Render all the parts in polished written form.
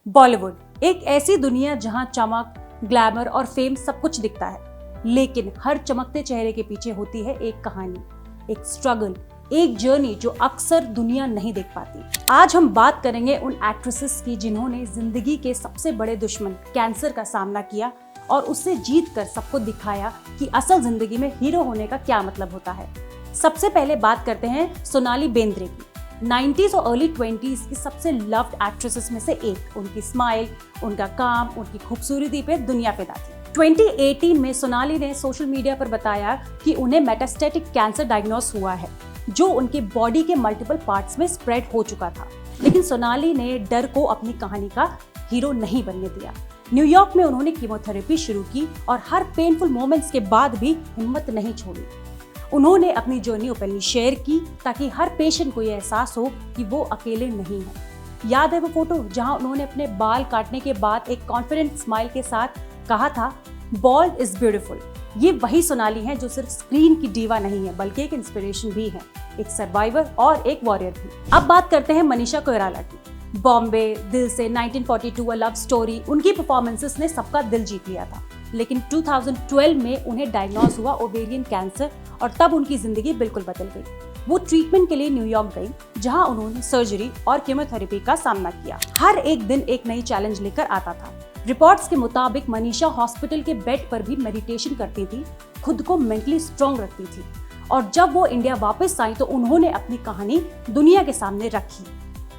बॉलीवुड एक ऐसी दुनिया जहां चमक, ग्लैमर और फेम सब कुछ दिखता है, लेकिन हर चमकते चेहरे के पीछे होती है एक कहानी, एक स्ट्रगल, एक जर्नी जो अक्सर दुनिया नहीं देख पाती। आज हम बात करेंगे उन एक्ट्रेसेस की जिन्होंने जिंदगी के सबसे बड़े दुश्मन कैंसर का सामना किया और उससे जीत कर सबको दिखाया कि असल जिंदगी में हीरो होने का क्या मतलब होता है। सबसे पहले बात करते हैं सोनाली बेंद्रे की। 90s और अर्ली 20s की सबसे लव्ड एक्ट्रेसेस में से एक। उनकी स्माइल, उनका काम, उनकी खूबसूरती पे दुनिया फिदा थी। 2018 में सोनाली ने सोशल मीडिया पर बताया कि उन्हें मेटास्टेटिक कैंसर डायग्नोस हुआ है, जो उनके बॉडी के मल्टीपल पार्ट्स में स्प्रेड हो चुका था। लेकिन सोनाली ने डर को अपनी कहानी का हीरो नहीं बनने दिया। न्यूयॉर्क में उन्होंने कीमोथेरेपी शुरू की और हर पेनफुल मोमेंट्स के बाद भी हिम्मत नहीं छोड़ी। उन्होंने अपनी जर्नी ओपनली शेयर की ताकि हर पेशेंट को यह एहसास हो कि वो अकेले नहीं है। याद है वो फोटो जहां उन्होंने अपने बाल काटने के बाद एक कॉन्फिडेंट स्माइल के साथ कहा था, बॉल्ड इज ब्यूटीफुल। ये वही सोनाली है जो सिर्फ स्क्रीन की डीवा नहीं है, बल्कि एक इंस्पिरेशन भी है, एक सर्वाइवर और एक वॉरियर भी। अब बात करते हैं मनीषा कोइराला की। बॉम्बे, दिल से, 1942, अ लव स्टोरी, उनकी परफॉर्मेंसेस ने सबका दिल जीत लिया था। लेकिन 2012 में उन्हें डायग्नोस हुआ ओवेरियन कैंसर और तब उनकी जिंदगी बिल्कुल बदल गई। वो ट्रीटमेंट के लिए न्यूयॉर्क गई, जहां उन्होंने सर्जरी और कीमोथेरेपी का सामना किया। हर एक दिन एक नई चैलेंज लेकर आता था। रिपोर्ट्स के मुताबिक मनीषा हॉस्पिटल के बेड पर भी मेडिटेशन करती थी, खुद को मेंटली स्ट्रॉन्ग रखती थी और जब वो इंडिया वापस आई तो उन्होंने अपनी कहानी दुनिया के सामने रखी।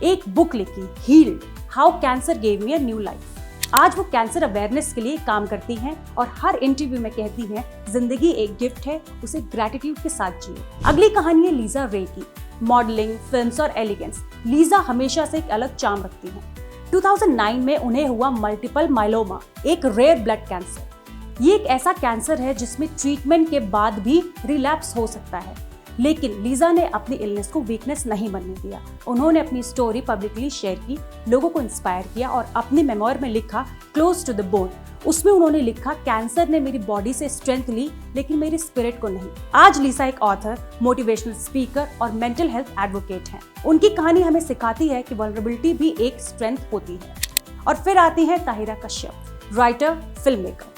एक बुक लिखी, healed, how cancer gave me a new life. आज वो कैंसर अवेयरनेस के लिए काम करती हैं और हर इंटरव्यू में कहती हैं, जिंदगी एक गिफ्ट है, उसे ग्रेटिट्यूड के साथ जिए। अगली कहानी है लीजा रे की। मॉडलिंग, फिल्म्स और एलिगेंस, लीजा हमेशा से एक अलग चार्म रखती हैं। 2009 में उन्हें हुआ मल्टीपल माइलोमा, एक रेयर ब्लड कैंसर। ये एक ऐसा कैंसर है जिसमें ट्रीटमेंट के बाद भी रिलैप्स हो सकता है, लेकिन लीजा ने अपनी इलनेस को वीकनेस नहीं बनने दिया। उन्होंने अपनी स्टोरी पब्लिकली शेयर की, लोगों को इंस्पायर किया और अपने मेमोर में लिखा, क्लोज टू द बोन। उसमें उन्होंने लिखा, कैंसर ने मेरी बॉडी से स्ट्रेंथ ली, लेकिन मेरी स्पिरिट को नहीं। आज लीजा एक ऑथर, मोटिवेशनल स्पीकर और मेंटल हेल्थ एडवोकेट हैं। उनकी कहानी हमें सिखाती है कि वल्नरेबिलिटी भी एक स्ट्रेंथ होती है। और फिर आती है Tahira Kashyap, writer, film maker.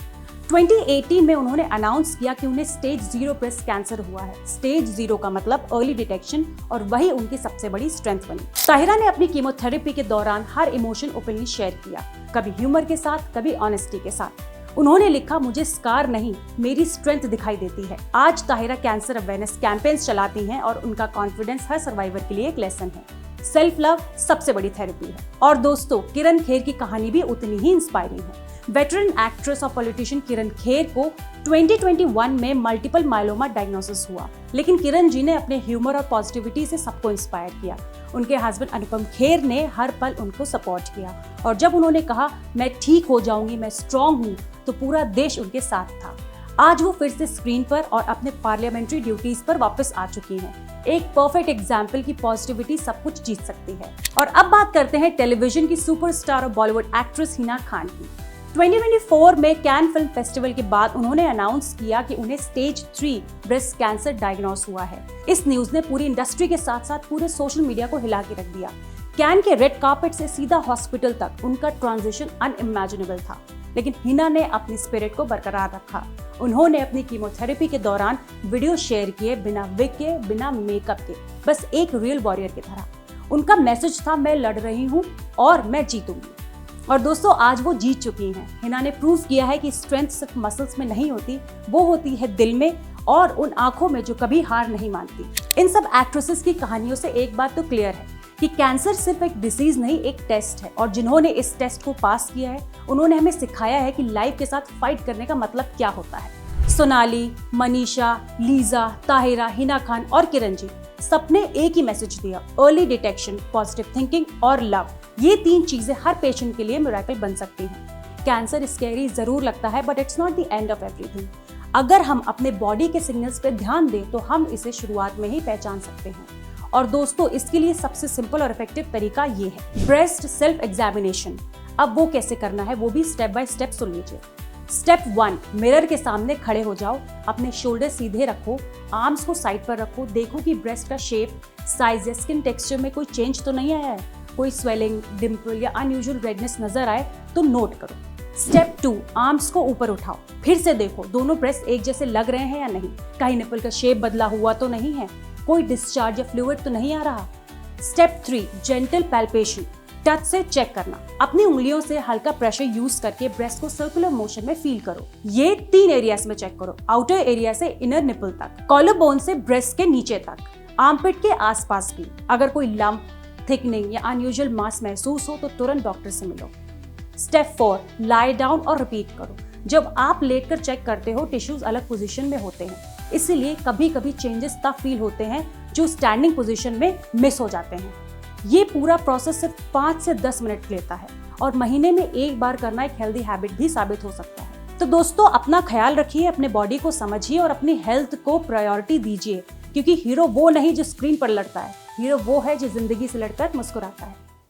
2018 में उन्होंने अनाउंस किया कि उन्हें स्टेज 0 ब्रेस्ट कैंसर हुआ है। स्टेज 0 का मतलब अर्ली डिटेक्शन, और वही उनकी सबसे बड़ी स्ट्रेंथ बनी। ताहिरा ने अपनी कीमोथेरेपी के दौरान हर इमोशन ओपनली शेयर किया, कभी ह्यूमर के साथ, कभी ऑनेस्टी के साथ। उन्होंने लिखा, मुझे स्कार नहीं, मेरी स्ट्रेंथ दिखाई देती है। आज ताहिरा कैंसर अवेयरनेस कैंपेन्स चलाती हैं और उनका कॉन्फिडेंस हर सर्वाइवर के लिए एक लेसन है। सेल्फ लव सबसे बड़ी थेरेपी है। और दोस्तों, किरण खेर की कहानी भी उतनी ही इंस्पायरिंग है। वेटरन एक्ट्रेस और पॉलिटिशियन किरण खेर को 2021 में मल्टीपल माइलोमा डायग्नोसिस हुआ, लेकिन किरण जी ने अपने ह्यूमर और पॉजिटिविटी से सबको इंस्पायर किया। उनके हस्बैंड अनुपम खेर ने हर पल उनको सपोर्ट किया और जब उन्होंने कहा, मैं ठीक हो जाऊंगी, मैं स्ट्रॉन्ग हूँ, तो पूरा देश उनके साथ था। आज वो फिर से स्क्रीन पर और अपने पार्लियामेंट्री ड्यूटीज पर वापस आ चुकी हैं। एक परफेक्ट एग्जाम्पल की पॉजिटिविटी सब कुछ जीत सकती है। और अब बात करते हैं टेलीविजन की सुपरस्टार और बॉलीवुड एक्ट्रेस हिना खान की। 2024 में कैन फिल्म फेस्टिवल के बाद उन्होंने अनाउंस किया कि उन्हें स्टेज 3 ब्रेस्ट कैंसर डायग्नोस हुआ है। इस न्यूज ने पूरी इंडस्ट्री के साथ साथ पूरे सोशल मीडिया को हिला के रख दिया। कैन के रेड कार्पेट से सीधा हॉस्पिटल तक उनका ट्रांजिशन अनइमेजिनेबल था, लेकिन हिना ने अपनी स्पिरिट को बरकरार रखा। उन्होंने अपनी कीमोथेरेपी के दौरान वीडियो शेयर किए, बिना विग के, बिना मेकअप के, बस एक रियल वॉरियर की तरह। उनका मैसेज था, मैं लड़ रही हूँ और मैं जीतूंगी। और दोस्तों, आज वो जीत चुकी हैं। हिना ने प्रूव किया है कि स्ट्रेंथ सिर्फ मसल्स में नहीं होती, वो होती है दिल में और उन आंखों में जो कभी हार नहीं मानती। इन सब एक्ट्रेसेस की कहानियों से एक बात तो क्लियर है कि कैंसर सिर्फ एक डिसीज नहीं, एक टेस्ट है, और जिन्होंने इस टेस्ट को पास किया है, उन्होंने हमें सिखाया है कि लाइफ के साथ फाइट करने का मतलब क्या होता है। सोनाली, मनीषा, लीजा, ताहिरा, हिना खान और किरण जी सबने एक ही मैसेज दिया, अर्ली डिटेक्शन, पॉजिटिव थिंकिंग और लव। ये 3 चीजें हर पेशेंट के लिए मिरेकल बन सकती हैं। कैंसर स्कैरी जरूर लगता है, but it's not the end of everything. अगर हम अपने बॉडी के सिग्नल्स पे ध्यान दें तो हम इसे शुरुआत में ही पहचान सकते हैं। और दोस्तों, इसके लिए सबसे सिंपल और इफेक्टिव तरीका ये है, ब्रेस्ट सेल्फ एग्जामिनेशन। अब वो कैसे करना है, वो भी स्टेप बाय स्टेप सुन लीजिए। स्टेप 1, मिरर के सामने खड़े हो जाओ, अपने शोल्डर सीधे रखो, आर्म्स को साइड पर रखो, देखो कि ब्रेस्ट का शेप, साइज या स्किन टेक्सचर में कोई चेंज तो नहीं आया है। कोई स्वेलिंग, डिम्पल या अनयूजुअल रेडनेस नजर आए तो नोट करो। स्टेप 2, आर्म्स को ऊपर उठाओ। फिर से देखो दोनों ब्रेस्ट एक जैसे लग रहे हैं या नहीं, कहीं निपल का शेप बदला हुआ तो नहीं है, कोई डिस्चार्ज या फ्लूइड तो नहीं आ रहा। स्टेप 3, जेंटल पैल्पेशन, टच से चेक करना। अपनी उंगलियों से हल्का प्रेशर यूज करके ब्रेस्ट को सर्कुलर मोशन में फील करो। ये 3 एरियाज में चेक करो, आउटर एरिया से इनर निपल तक, कॉलर बोन से ब्रेस्ट के नीचे तक, आर्मपिट के आसपास भी। अगर कोई लंप, थिकनिंग या अनयूजुअल मास महसूस हो तो तुरंत डॉक्टर से मिलो। स्टेप 4, लाई डाउन और रिपीट करो। जब आप लेटकर चेक करते हो टिश्यूज अलग पोजीशन में होते हैं, इसीलिए कभी कभी चेंजेस तब फील होते हैं जो स्टैंडिंग पोजीशन में मिस हो जाते हैं। ये पूरा प्रोसेस सिर्फ 5 से 10 मिनट लेता है और महीने में एक बार करना एक हेल्दी हैबिट भी साबित हो सकता है। तो दोस्तों, अपना ख्याल रखिए, अपने बॉडी को समझिए और अपनी हेल्थ को प्रायोरिटी दीजिए, क्योंकि हीरो वो नहीं जो स्क्रीन पर लड़ता है, हीरो वो है जो जिंदगी से लड़कर मुस्कुराता है।